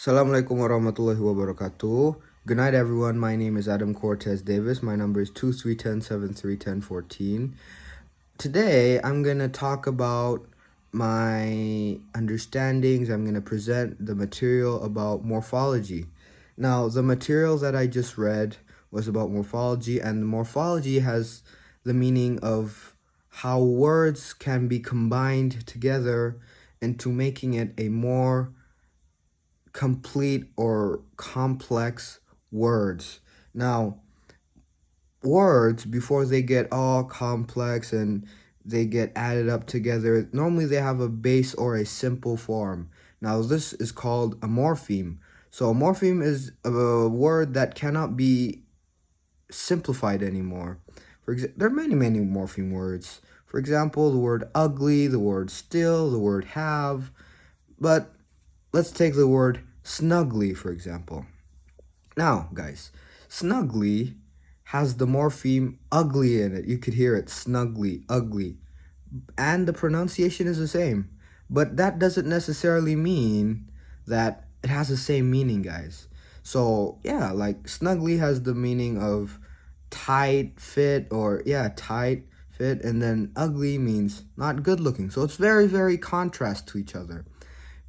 Assalamualaikum warahmatullahi wabarakatuh. Good night, everyone. My name is Adam Cortez Davis. My number is 2310731014. Today, I'm going to talk about my understandings. I'm going to present the material about morphology. Now, the material that I just read was about morphology, and morphology has the meaning of how words can be combined together into making it a more complete or complex words. Now, words, before they get all complex and they get added up together, normally they have a base or a simple form. Now, this is called a morpheme. So, a morpheme is a word that cannot be simplified anymore. There are many morpheme words. For example, the word ugly, the word still, the word have. But let's take the word snugly, for example. Now, guys, snugly has the morpheme ugly in it. You could hear it, snugly, ugly. And the pronunciation is the same. But that doesn't necessarily mean that it has the same meaning, guys. So, yeah, like snugly has the meaning of tight fit, or tight fit, and then ugly means not good looking. So it's very contrast to each other.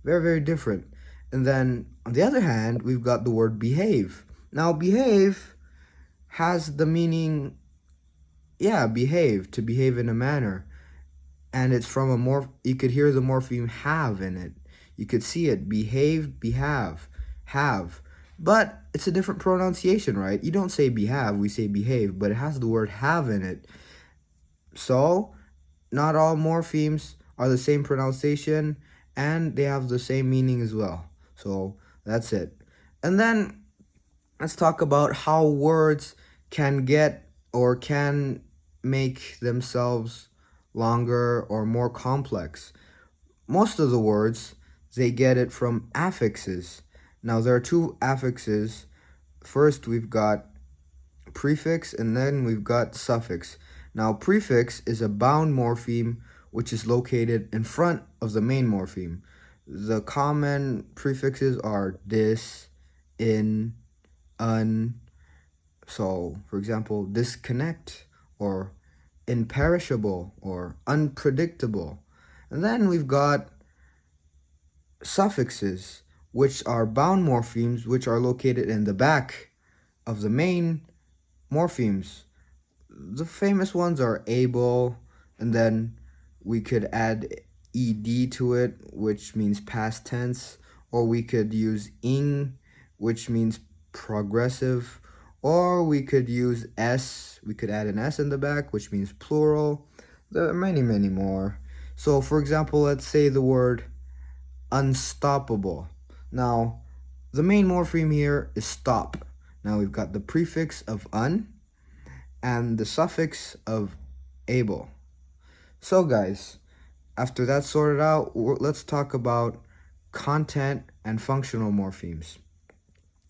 Very different. And then on the other hand, we've got the word behave. Now, behave has the meaning, behave, to behave in a manner. And it's from you could hear the morpheme have in it. You could see it, behave, behave, have. But it's a different pronunciation, right? You don't say behave, we say behave, but it has the word have in it. So, not all morphemes are the same pronunciation, and they have the same meaning as well. So, that's it. And then, let's talk about how words can get or can make themselves longer or more complex. Most of the words, they get it from affixes. Now, there are two affixes. First, we've got prefix, and then we've got suffix. Now, prefix is a bound morpheme which is located in front of the main morpheme. The common prefixes are dis, in, un. So, for example, disconnect, or imperishable, or unpredictable. And then we've got suffixes, which are bound morphemes, which are located in the back of the main morphemes. The famous ones are able, and then we could add ed to it, which means past tense, or we could use ing, which means progressive, or we could use s, we could add an s in the back, which means plural. There are many more. So, for example, let's say the word unstoppable. Now, the main morpheme here is stop. Now, we've got the prefix of un and the suffix of able. So, guys, after that's sorted out, let's talk about content and functional morphemes.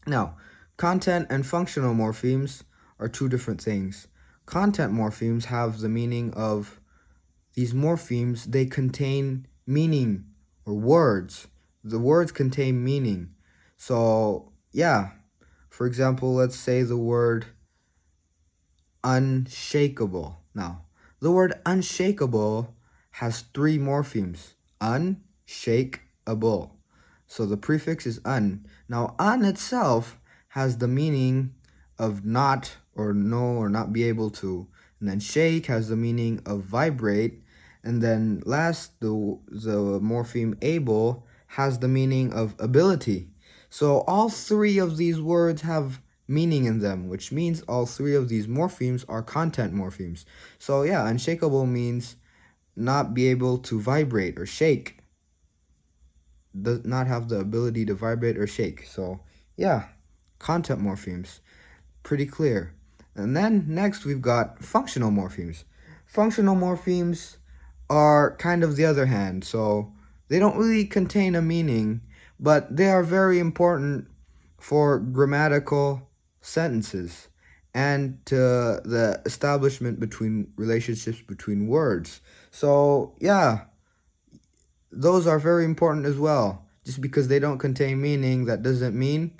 Now, content and functional morphemes are two different things. Content morphemes have the meaning of these morphemes, they contain meaning or words. The words contain meaning. So, for example, let's say the word unshakable. Now, the word unshakable has three morphemes. Unshakable. So the prefix is un. Now, un itself has the meaning of not or no or not be able to. And then shake has the meaning of vibrate. And then last, the morpheme able has the meaning of ability. So all three of these words have meaning in them, which means all three of these morphemes are content morphemes. So unshakable means not be able to vibrate or shake. Does not have the ability to vibrate or shake. So content morphemes. Pretty clear. And then next we've got functional morphemes. Functional morphemes are kind of the other hand. So they don't really contain a meaning, but they are very important for grammatical sentences and to the establishment between relationships between words. So those are very important as well Just because they don't contain meaning, that doesn't mean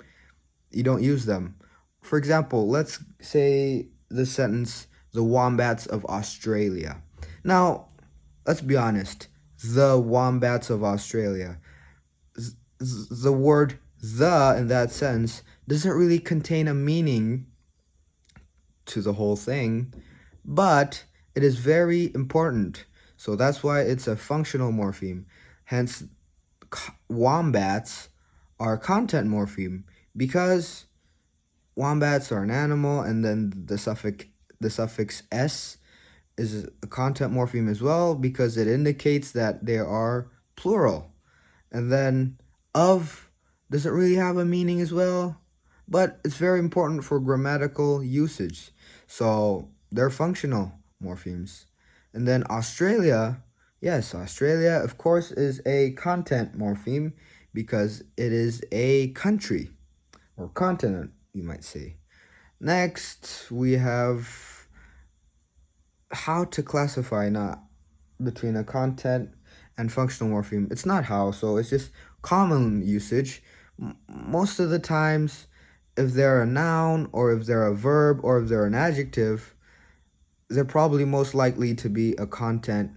you don't use them. For example, let's say the sentence, the wombats of Australia. Now, let's be honest. The wombats of Australia. The word the in that sentence doesn't really contain a meaning to the whole thing, but it is very important. So that's why it's a functional morpheme. Hence, wombats are content morpheme because wombats are an animal, and then the suffix s is a content morpheme as well because it indicates that they are plural. And then of doesn't really have a meaning as well, but it's very important for grammatical usage. So they're functional morphemes. And then Australia, yes, Australia, of course, is a content morpheme because it is a country or continent, you might say. Next, we have how to classify not between a content and functional morpheme. It's not how, so it's just common usage. Most of the times, if they're a noun or if they're a verb or if they're an adjective, they're probably most likely to be a content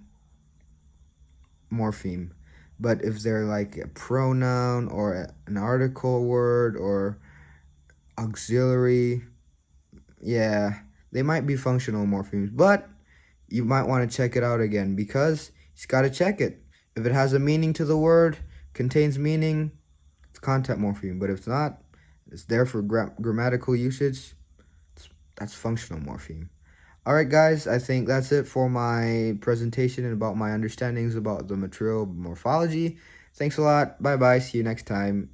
morpheme. But if they're like a pronoun or an article word or auxiliary, yeah, they might be functional morphemes. But you might want to check it out again because you got to check it. If it has a meaning to the word, contains meaning, it's content morpheme. But if it's not, it's there for grammatical usage, that's functional morpheme. All right, guys, I think that's it for my presentation and about my understandings about the material morphology. Thanks a lot. Bye-bye. See you next time.